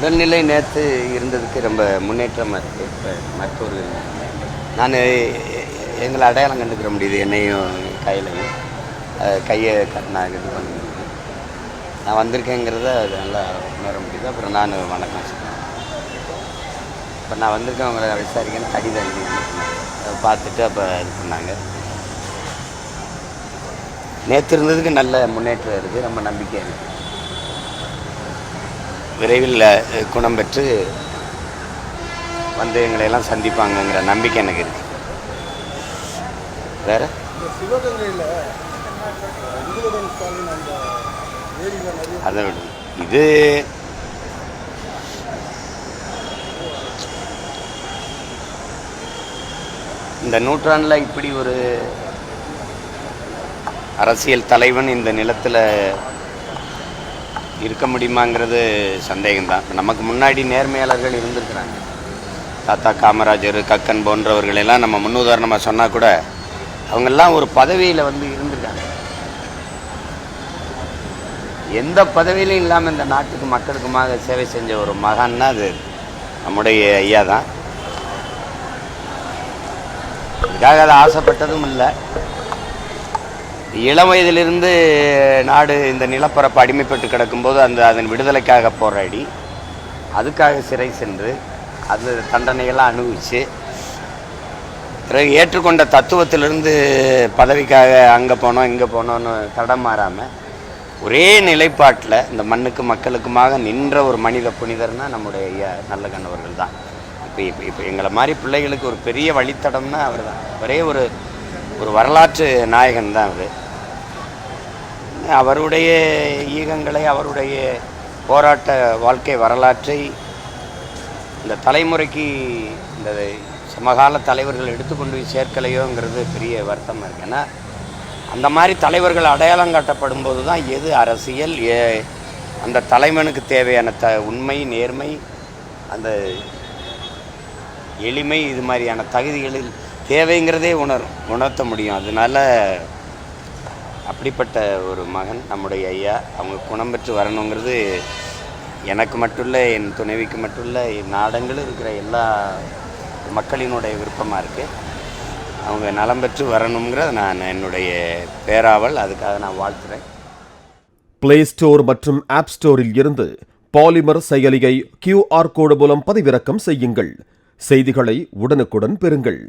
உடல்நிலை நேற்று இருந்ததுக்கு ரொம்ப முன்னேற்றமாக இருக்குது. இப்போ மருத்துவர்கள் நான் எங்களை அடையாளம் கண்டுக்கிற முடியுது, என்னையும் கையிலையும் கையை நான் இது பண்ண முடியுது. நான் வந்திருக்கேங்கிறத அது நல்லா உணர முடியுது. அப்புறம் நான் வணக்கம் சொல்லுவேன். இப்போ நான் வந்திருக்கேன் உங்களை விசாரிக்கணும் கடிதம் எழுதி அதை பார்த்துட்டு அப்போ இது பண்ணாங்க. நேற்று இருந்ததுக்கு நல்ல முன்னேற்றம் இருக்குது, ரொம்ப நம்பிக்கை இருக்குது. விரைவில் குணம் பெற்று வந்து எங்களையெல்லாம் சந்திப்பாங்கங்கிற நம்பிக்கை எனக்கு இருக்குது. வேறு அதை விட இது இந்த நூற்றாண்டில் இப்படி ஒரு அரசியல் தலைவன் இந்த நிலத்தில் இருக்க முடியுமாங்கிறது சந்தேகம்தான். நமக்கு முன்னாடி நேர்மையாளர்கள் இருந்திருக்கிறாங்க. தாத்தா காமராஜர், கக்கன் போன்றவர்களெல்லாம் நம்ம முன்னுதாரணமாக சொன்னால் கூட அவங்கெல்லாம் ஒரு பதவியில் வந்து இருந்திருக்காங்க. எந்த பதவியிலும் இல்லாமல் இந்த நாட்டுக்கு மக்களுக்குமாக சேவை செஞ்ச ஒரு மகான்னா அது நம்முடைய ஐயா தான். இதுக்காக அதை ஆசைப்பட்டதும் இல்லை. இளம் வயதிலிருந்து நாடு இந்த நிலப்பரப்பு அடிமைப்பட்டு கிடக்கும்போது அதன் விடுதலைக்காக போராடி அதுக்காக சிறை சென்று அந்த தண்டனையெல்லாம் அனுபவித்து பிறகு ஏற்றுக்கொண்ட தத்துவத்திலிருந்து பதவிக்காக அங்கே போனோம் இங்கே போனோன்னு தடம் மாறாமல் ஒரே நிலைப்பாட்டில் இந்த மண்ணுக்கு மக்களுக்குமாக நின்ற ஒரு மனித புனிதர்னால் நம்முடைய ஐயா நல்ல கண்ணவர்கள் தான். இப்போ எங்களை மாதிரி பிள்ளைகளுக்கு ஒரு பெரிய வழித்தடம்னா அவர் தான். ஒரே ஒரு வரலாற்று நாயகன் தான் அவர். அவருடைய ஈகங்களை, அவருடைய போராட்ட வாழ்க்கை வரலாற்றை இந்த தலைமுறைக்கு இந்த சமகால தலைவர்கள் எடுத்துக்கொண்டு போய் சேர்க்கலையோங்கிறது பெரிய வருத்தமாக இருக்குது. ஏன்னா அந்த மாதிரி தலைவர்கள் அடையாளம் காட்டப்படும் போது தான் எது அரசியல், அந்த தலைவனுக்கு தேவையான உண்மை, நேர்மை, அந்த எளிமை, இது மாதிரியான தகுதிகளில் தேவைங்கிறதே உணர்த்த முடியும். அதனால் அப்படிப்பட்ட ஒரு மகன் நம்முடைய ஐயா. அவங்க குணம் பெற்று வரணுங்கிறது எனக்கு மட்டும் இல்லை, என் துணைவிக்கு மட்டும் இல்லை, நாடங்களும் இருக்கிற எல்லா மக்களினுடைய விருப்பமாக இருக்குது. அவங்க நலம் பெற்று வரணுங்கிறத நான் என்னுடைய பேராவல், அதுக்காக நான் வாழ்த்துறேன். பிளே ஸ்டோர் மற்றும் ஆப் ஸ்டோரில் இருந்து பாலிமர் செயலியை QR கோடு மூலம் பதிவிறக்கம் செய்யுங்கள். செய்திகளை உடனுக்குடன் பெறுங்கள்.